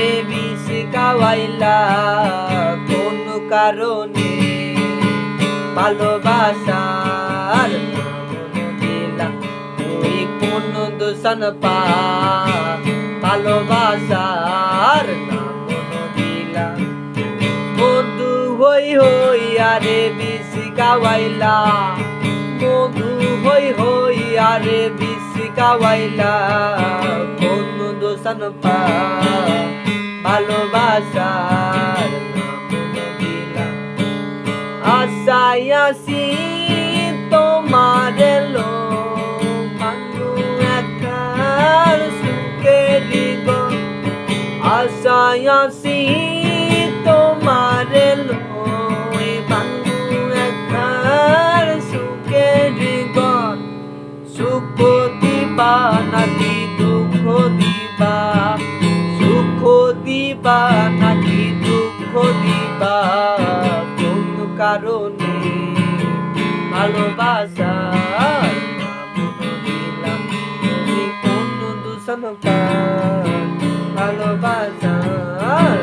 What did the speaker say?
আরে বিষ খাওয়াইলা কোন কারণে ভালোবাসার দিলা তুই কোন দূষণ পা ভালোবাসার দিলা মধু হই হই আরে বিষ খাওয়াইলা মধু হই হই আরে বিষ খাওয়াইলা কোন দূষণ পা ভালোবাসার দিলা আশায় আসি তোমার এলো ভাঙু একার সুখের গো আশায় আসি তোমার এলো ভাঙু একার সুখের গন সুখ দিবা নাকি দুঃখ দিবা সুখ দিবা নাকি দুঃখ দিবা কোন কারণে ভালোবাসার দিলাম তুমি কোন দূষণ পা ভালোবাসার